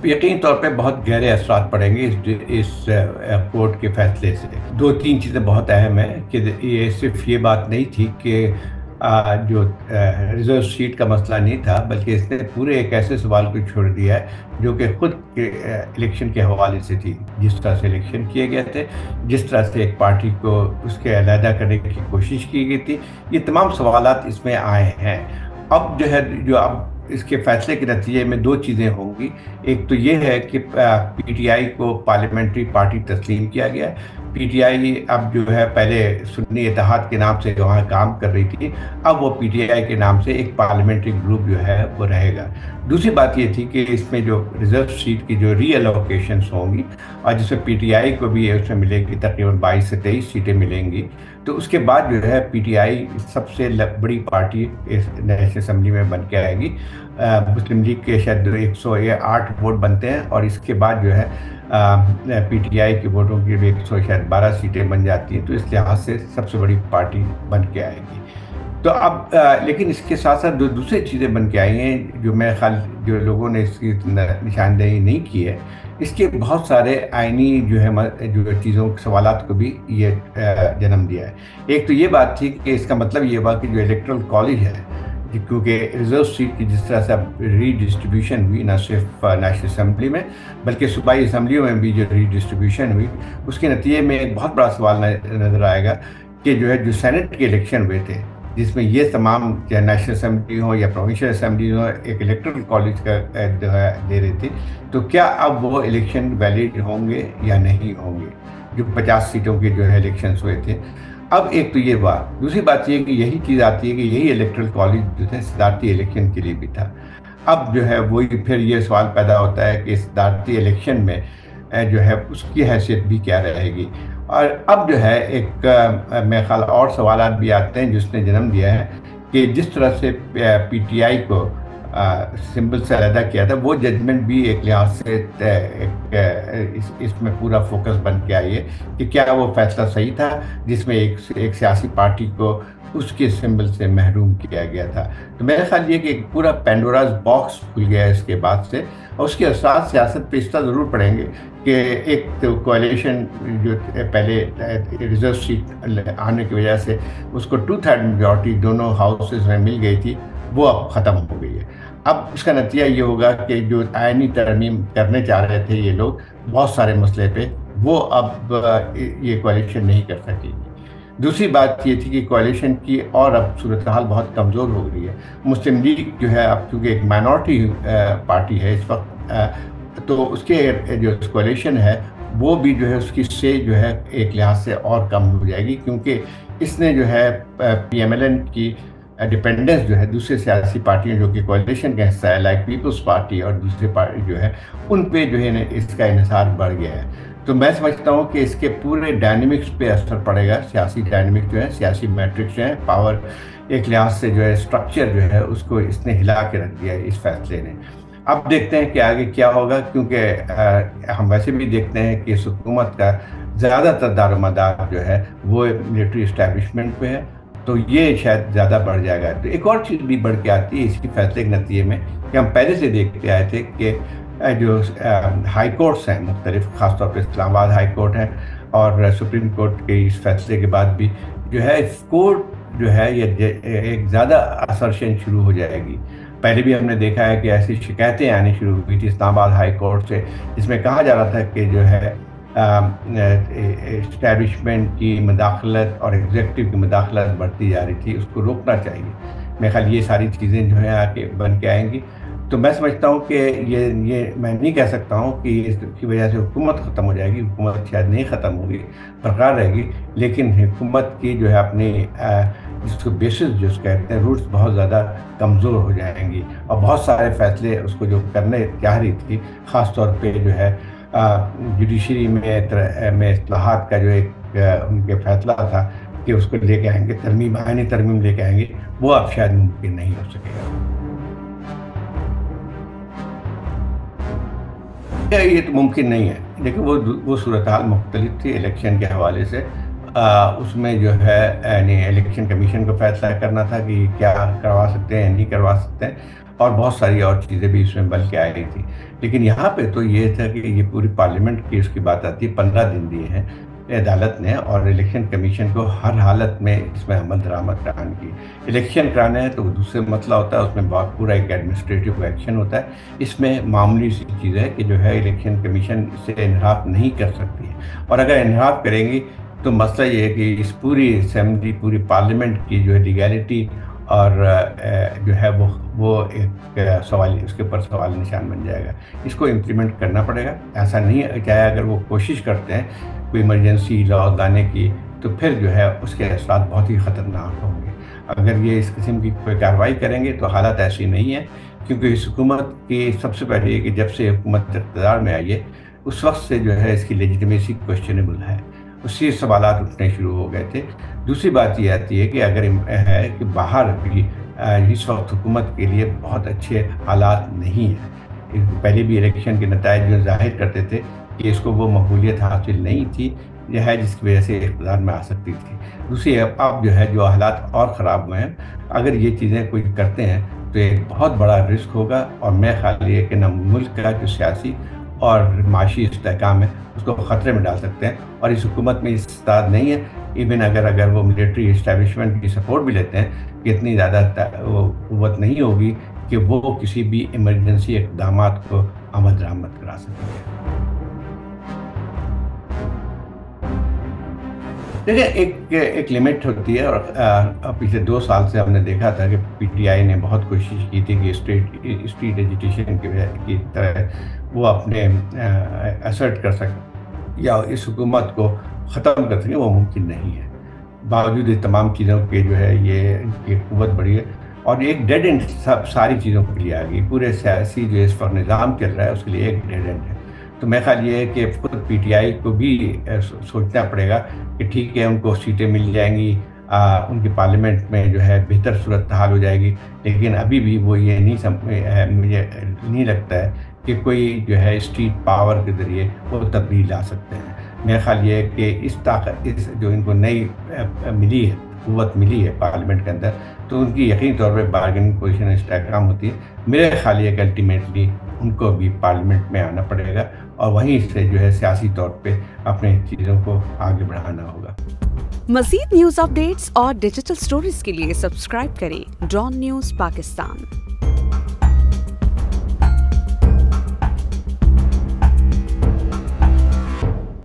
یقینی طور پہ بہت گہرے اثرات پڑیں گے اس کورٹ کے فیصلے سے۔ دو تین چیزیں بہت اہم ہیں کہ یہ صرف یہ بات نہیں تھی کہ جو ریزرو سیٹ کا مسئلہ نہیں تھا، بلکہ اس نے پورے ایک ایسے سوال کو چھوڑ دیا ہے جو کہ خود کے الیکشن کے حوالے سے تھی، جس طرح سے الیکشن کیے گئے تھے، جس طرح سے ایک پارٹی کو اس کے علیحدہ کرنے کی کوشش کی گئی تھی، یہ تمام سوالات اس میں آئے ہیں۔ اب جو ہے اب اس کے فیصلے کے نتیجے میں دو چیزیں ہوں گی۔ ایک تو یہ ہے کہ پی ٹی آئی کو پارلیمنٹری پارٹی تسلیم کیا گیا ہے۔ پی ٹی آئی اب جو ہے پہلے سنی اتحاد کے نام سے وہاں کام کر رہی تھی، اب وہ پی ٹی آئی کے نام سے ایک پارلیمنٹری گروپ جو ہے وہ رہے گا۔ دوسری بات یہ تھی کہ اس میں جو ریزرو سیٹ کی جو ری الوکیشنس ہوں گی، اور جس میں پی ٹی آئی کو بھی اس میں ملے گی تقریباً 22 سے 23 سیٹیں ملیں گی، تو اس کے بعد جو ہے پی ٹی آئی سب سے بڑی پارٹی اس نیشنل اسمبلی میں بن کے آئے گی۔ مسلم لیگ کے شاید 108 ووٹ بنتے ہیں، اور اس کے بعد جو ہے پی ٹی آئی کے ووٹوں کی بھی 112 سیٹیں بن جاتی ہیں، تو اس لحاظ سے سب سے بڑی پارٹی بن کے آئے گی۔ تو اب لیکن اس کے ساتھ ساتھ دوسری چیزیں بن کے آئی ہیں جو میرے خیال جو لوگوں نے اس کی نشاندہی نہیں کی ہے، اس کے بہت سارے آئینی جو ہے جو چیزوں سوالات کو بھی یہ جنم دیا ہے۔ ایک تو یہ بات تھی کہ اس کا مطلب یہ ہوا کہ جو الیکٹرل کالج ہے، کیونکہ ریزرو سیٹ کی جس طرح سے اب ری ڈسٹریبیوشن ہوئی، نہ صرف نیشنل اسمبلی میں بلکہ صوبائی اسمبلیوں میں بھی جو ری ڈسٹریبیوشن ہوئی، اس کے نتیجے میں ایک بہت بڑا سوال نظر آئے گا کہ جو ہے جو سینٹ کے الیکشن ہوئے تھے، جس میں یہ تمام چاہے نیشنل اسمبلی ہوں یا پروونشل اسمبلی ہوں ایک الیکٹرل کالج کا جو ہے دے رہی تھی، تو کیا اب وہ الیکشن ویلڈ ہوں گے یا نہیں ہوں گے، جو 50 سیٹوں کے جو ہے الیکشنز ہوئے تھے۔ اب ایک تو یہ بات، دوسری بات یہ کہ یہی چیز آتی ہے کہ یہی الیکٹرل کالج جو ہے صدارتی الیکشن کے لیے بھی تھا۔ اب جو ہے وہی پھر یہ سوال پیدا ہوتا ہے کہ صدارتی الیکشن میں جو ہے اس کی حیثیت بھی کیا رہے گی، اور اب جو ہے ایک میرے خیال اور سوالات بھی آتے ہیں جس نے جنم دیا ہے کہ جس طرح سے پی ٹی آئی کو سمبل سے علیحدہ کیا تھا، وہ ججمنٹ بھی ایک لحاظ سے اس میں پورا فوکس بن کے آئی ہے کہ کیا وہ فیصلہ صحیح تھا جس میں ایک سیاسی پارٹی کو اس کے سمبل سے محروم کیا گیا تھا۔ تو میرا خیال یہ کہ ایک پورا پینڈوراز باکس کھل گیا ہے اس کے بعد سے، اور اس کے اثرات سیاست پہ اس طرح ضرور پڑیں گے کہ ایک تو کوalition جو پہلے ریزرو سیٹ آنے کی وجہ سے اس کو 2/3 میجورٹی دونوں ہاؤسز میں مل گئی تھی، وہ اب ختم ہو گئی ہے۔ اب اس کا نتیجہ یہ ہوگا کہ جو آئینی ترمیم کرنے چاہ رہے تھے یہ لوگ بہت سارے مسئلے پہ، وہ اب یہ کوalition نہیں کر سکے گی۔ دوسری بات یہ تھی کہ کوalition کی اور اب صورتحال بہت کمزور ہو گئی ہے۔ مسلم لیگ جو ہے اب چونکہ ایک مائنورٹی پارٹی ہے اس وقت، تو اس کے جو کوalition ہے وہ بھی جو ہے اس کی سے جو ہے ایک لحاظ سے اور کم ہو جائے گی، کیونکہ اس نے جو ہے پی ایم ایل این کی ڈپینڈنس جو ہے دوسرے سیاسی پارٹیوں جو کہ کوalition کا حصہ ہے، لائک پیپلز پارٹی اور دوسرے پارٹی جو ہے، ان پہ جو ہے اس کا انحصار بڑھ گیا ہے۔ تو میں سمجھتا ہوں کہ اس کے پورے ڈائنمکس پہ اثر پڑے گا، سیاسی ڈائنمکس جو ہے، سیاسی میٹرکس جو ہے، پاور ایک لحاظ سے جو ہے اسٹرکچر جو ہے اس کو اس نے ہلا کے رکھ دیا ہے اس فیصلے نے۔ اب دیکھتے ہیں کہ آگے کیا ہوگا، کیونکہ ہم ویسے بھی دیکھتے ہیں کہ اس حکومت کا زیادہ تر دار و مدار جو ہے وہ ملٹری اسٹیبلشمنٹ پہ ہے، تو یہ شاید زیادہ بڑھ جائے گا۔ تو ایک اور چیز بھی بڑھ کے آتی ہے اس کی فیصلے کے نتیجے میں کہ ہم پہلے سے دیکھتے آئے تھے کہ جو ہائی کورٹس ہیں مختلف، خاص طور پہ اسلام آباد ہائی کورٹ ہے اور سپریم کورٹ کے اس فیصلے کے بعد بھی جو ہے کورٹ جو ہے یہ ایک زیادہ اسرشن شروع ہو جائے گی۔ پہلے بھی ہم نے دیکھا ہے کہ ایسی شکایتیں آنی شروع ہوئی تھی اسلام آباد ہائی کورٹ سے، جس میں کہا جا رہا تھا کہ جو ہے اسٹیبلشمنٹ کی مداخلت اور ایگزیکٹو کی مداخلت بڑھتی جا رہی تھی، اس کو روکنا چاہیے۔ میرے خیال یہ ساری چیزیں جو ہیں آ کے بن کے آئیں گی، تو میں سمجھتا ہوں کہ یہ میں نہیں کہہ سکتا ہوں کہ اس کی وجہ سے حکومت ختم ہو جائے گی، حکومت شاید نہیں ختم ہوگی، برقرار رہے گی، لیکن حکومت کی جو ہے اپنی جس کو بیسس جو کہتے ہیں روٹس بہت زیادہ کمزور ہو جائیں گی، اور بہت سارے فیصلے اس کو جو کرنے چاہ رہی تھی، خاص طور پہ جو ہے جوڈیشری میں اصلاحات کا جو ایک ان کے فیصلہ تھا کہ اس کو لے کے آئیں گے، آئینی ترمیم لے کے آئیں گے، وہ اب شاید ممکن نہیں ہو سکے گا۔ یہ تو ممکن نہیں ہے، لیکن وہ صورتحال مختلف تھی الیکشن کے حوالے سے۔ اس میں جو ہے یعنی الیکشن کمیشن کو فیصلہ کرنا تھا کہ کیا کروا سکتے ہیں نہیں کروا سکتے ہیں، اور بہت ساری اور چیزیں بھی اس میں بل کے آئی تھی. لیکن یہاں پہ تو یہ تھا کہ یہ پوری پارلیمنٹ کی اس کی بات آتی ہے. 15 دن دیے ہیں عدالت نے، اور الیکشن کمیشن کو ہر حالت میں اس میں عمل درآمد کرانے کی. الیکشن کرانا ہے تو وہ دوسرے مسئلہ ہوتا ہے، اس میں بہت پورا ایک ایڈمنسٹریٹو ایکشن ہوتا ہے. اس میں معمولی سی چیز ہے کہ جو ہے الیکشن کمیشن اس سے انحراف نہیں کر سکتی ہے، اور اگر انحراف کریں گی تو مسئلہ یہ ہے کہ اس پوری اسمبلی پوری پارلیمنٹ کی جو ہے لیگیلٹی اور جو ہے وہ ایک سوال، اس کے اوپر سوال نشان بن جائے گا. اس کو امپلیمنٹ کرنا پڑے گا. ایسا نہیں چاہے اگر وہ کوشش کرتے ہیں کوئی ایمرجنسی لا لانے کی تو پھر جو ہے اس کے اثرات بہت ہی خطرناک ہوں گے. اگر یہ اس قسم کی کوئی کارروائی کریں گے تو حالت ایسی نہیں ہے، کیونکہ اس حکومت کی سب سے پہلے یہ کہ جب سے حکومت اقتدار میں آئی ہے اس وقت سے جو ہے اس کی لیجیٹمیسی کوشچنیبل ہے، اسی سوالات اٹھنے شروع ہو گئے تھے. دوسری بات یہ آتی ہے کہ اگر ہے کہ باہر بھی اس وقت حکومت کے لیے بہت اچھے حالات نہیں ہیں. پہلے بھی الیکشن کے نتائج جو ظاہر کرتے تھے کہ اس کو وہ مقبولیت حاصل نہیں تھی، یہ ہے جس کی وجہ سے اقتدار میں آ سکتی تھی. دوسری اب جو ہے جو حالات اور خراب ہوئے ہیں، اگر یہ چیزیں کوئی کرتے ہیں تو ایک بہت بڑا رسک ہوگا، اور میں خیال یہ کہ نہ ملک کا جو سیاسی اور معاشی استحکام ہے اس کو خطرے میں ڈال سکتے ہیں. اور اس حکومت میں استعداد نہیں ہے، ایون اگر وہ ملٹری اسٹیبلشمنٹ کی سپورٹ بھی لیتے ہیں کہ اتنی زیادہ قوت نہیں ہوگی کہ وہ کسی بھی ایمرجنسی اقدامات کو عمل درآمد کرا سکیں. دیکھیں ایک لمٹ ہوتی ہے، اور پچھلے 2 سال سے ہم نے دیکھا تھا کہ پی ٹی آئی نے بہت کوشش کی تھی کہ اسٹریٹ ایجیٹیشن کی طرح وہ اپنے ایسرٹ کر سکیں یا اس حکومت کو ختم کر سکیں. وہ ممکن نہیں ہے. باوجود اس تمام چیزوں کے جو ہے یہ ان کی قوت بڑی ہے، اور ایک ڈیڈ اینڈ ساری چیزوں کے لیے آ گئی. پورے سیاسی جو اس پر نظام چل رہا ہے اس کے لیے ایک ڈیڈ اینڈ ہے. تو میں خیال یہ ہے کہ خود پی ٹی آئی کو بھی سوچنا پڑے گا کہ ٹھیک ہے ان کو سیٹیں مل جائیں گی، ان کی پارلیمنٹ میں جو ہے بہتر صورتحال ہو جائے گی، لیکن ابھی بھی وہ یہ مجھے نہیں لگتا ہے کہ کوئی جو ہے اسٹریٹ پاور کے ذریعے وہ تبدیل لا سکتے ہیں. میرا خیال یہ ہے کہ اس طاقت جو ان کو نئی ملی ہے، قوت ملی ہے پارلیمنٹ کے اندر، تو ان کی یقینی طور پہ بارگیننگ پوزیشن استحکام ہوتی ہے. میرے خیال یہ کہ الٹیمیٹلی ان کو بھی پارلیمنٹ میں آنا پڑے گا، اور وہیں سے جو ہے سیاسی طور پہ اپنے چیزوں کو آگے بڑھانا ہوگا. مزید نیوز اپ ڈیٹس اور ڈیجیٹل سٹوریز کے لیے سبسکرائب کریں ڈان نیوز پاکستان.